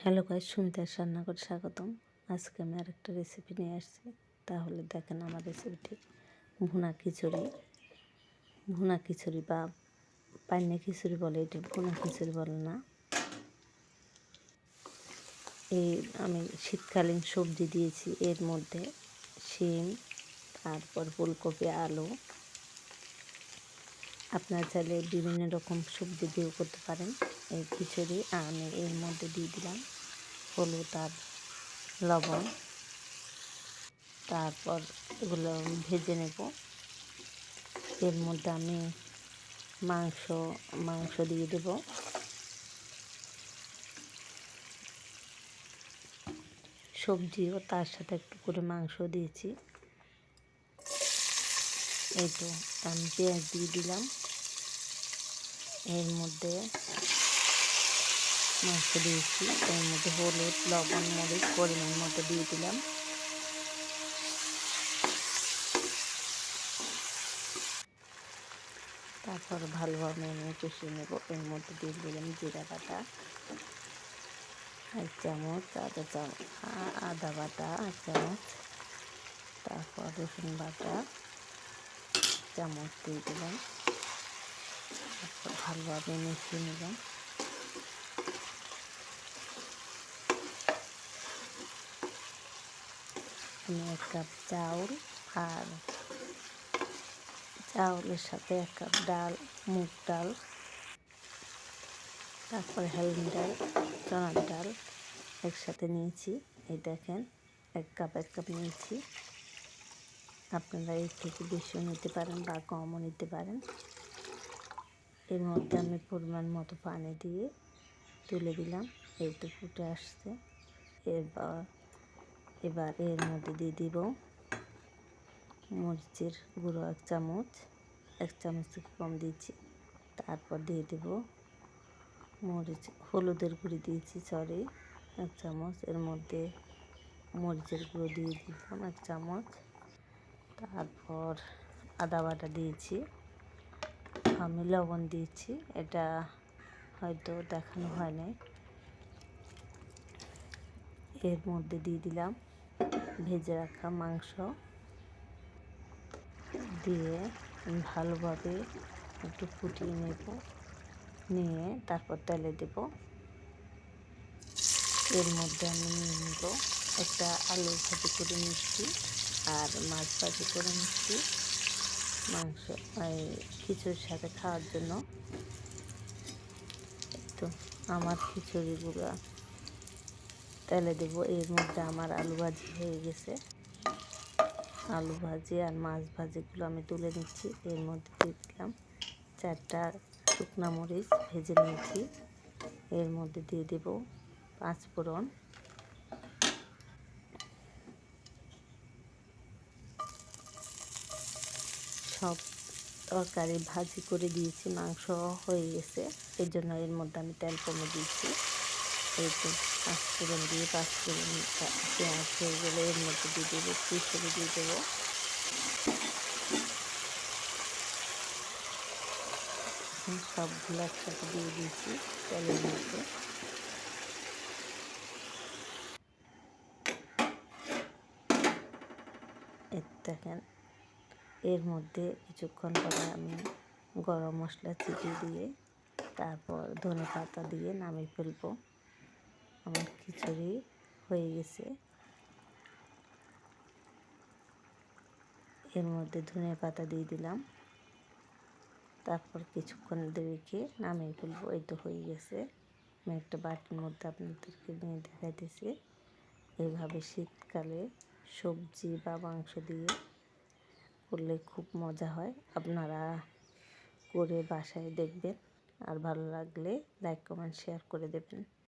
Hello guys, সুমিতার রান্নাঘরে স্বাগতম। আজকে আমি আরেকটা রেসিপি নিয়ে আসছি। তাহলে দেখেন আমার রেসিপিটি। ভুনা খিচুড়ি। ভুনা খিচুড়ি বা পান্নে খিচুড়ি বলে, এটা ভুনা খিচুড়ি বলে না। এই আমি শীতকালীন সবজি দিয়েছি এর মধ্যে, শিম, তারপর ফুলকপি, আলু। আপনারা চাইলে বিভিন্ন রকম সবজি দিয়েও করতে পারেন এই খিচুড়ি। আমি এর মধ্যে দিয়ে দিলাম হলুদ আর লবণ। তারপর এগুলো ভেজে নেব। এর মধ্যে আমি মাংস দিয়ে দেব। সবজিও তার সাথে একটু করে মাংস দিয়েছি। এই তো আমি পেঁয়াজ দিয়ে দিলাম। এর মধ্যে মাংস দিয়েছি, এর মধ্যে হলুদ, লবণ, মরিচ পরিমাণ মতো দিয়ে দিলাম। তারপর ভালোভাবে আমি কষিয়ে নেব। এর মধ্যে দিয়ে দিলাম জিরা বাটা 1 চামচ, আদা বাটা 1 চামচ, তারপর রসুন বাটা 1 চামচ দিয়ে দিলাম। তারপর ভালোভাবে মিশিয়ে নিলাম। আমি 1 কাপ চাউল আর চাউলের সাথে 1 কাপ ডাল, মুগ ডাল, তারপর হেলেন ডাল, চনার ডাল একসাথে নিয়েছি। এই দেখেন 1 কাপ নিয়েছি। আপনারা এর থেকে বেশিও নিতে পারেন বা কমও নিতে পারেন। এর মধ্যে আমি পরিমাণ মতো পানি দিয়ে তুলে দিলাম। এই তো ফুটে আসছে। এবার এর মধ্যে দিয়ে দিব মরিচের গুঁড়ো 1 চামচ, 1 চামচ থেকে কম দিয়েছি। তারপর দিয়ে দেব হলুদের গুঁড়ি দিয়েছি 1 চামচ। এর মধ্যে মরিচের গুঁড়ো দিয়ে দিলাম 1 চামচ। তারপর আদা বাটা দিয়েছি। আমি লবণ দিয়েছি, এটা হয়তো দেখানো হয় নাই। এর মধ্যে দিয়ে দিলাম ভেজে রাখা মাংস, দিয়ে ভালোভাবে একটু ফুটিয়ে নিয়ে তারপর তেলে দেব। এর মধ্যে আমি নিয়ে নেব একটা আলু ভাজি করে নিচ্ছি আর মাছ ভাজি করে নিচ্ছি মাংস খিচুড়ির সাথে খাওয়ার জন্য। তো আমার খিচুড়িগুলো তেলে দেব। এর মধ্যে আমার আলু ভাজি হয়ে গেছে। আলু ভাজি আর মাছ ভাজিগুলো আমি তুলে নিচ্ছি। এর মধ্যে দিয়ে দিলাম 4টা শুকনো মরিচ ভেজে নিয়েছি। এর মধ্যে দিয়ে দেব 5 ফোড়ন। সব তরকারি ভাজি করে দিয়েছি, মাংস হয়ে গেছে, এর জন্য এর মধ্যে আমি তেল কমে দিয়েছি। এই তো 5 ফোড়ন দিয়ে 5 ফোড়ন পেঁয়াজ হয়ে গেলে এর মধ্যে দিয়ে দেবো খিচুড়ি দিয়ে দেবো। সবগুলো একসাথে দিয়ে দিয়েছি তেলের মধ্যে। দেখেন এর মধ্যে কিছুক্ষণ পরে আমি গরম মশলা ছিটিয়ে দিয়ে তারপর ধনে পাতা দিয়ে নামিয়ে ফেলবো। আমার খিচুড়ি হয়ে গেছে। এর মধ্যে ধনে পাতা দিয়ে দিলাম। তারপর কিছুক্ষণ রেখে নামিয়ে ফেলবো। এই তো হয়ে গেছে। আমি একটা বাটির মধ্যে আপনাদেরকে নিয়ে দেখাইতেছি। এইভাবে শীতকালে সবজি বা মাংস দিয়ে করলে খুব মজা হয়। আপনারা করে বাসায় দেখবেন, আর ভালো লাগলে লাইক, কমেন্ট, শেয়ার করে দেবেন।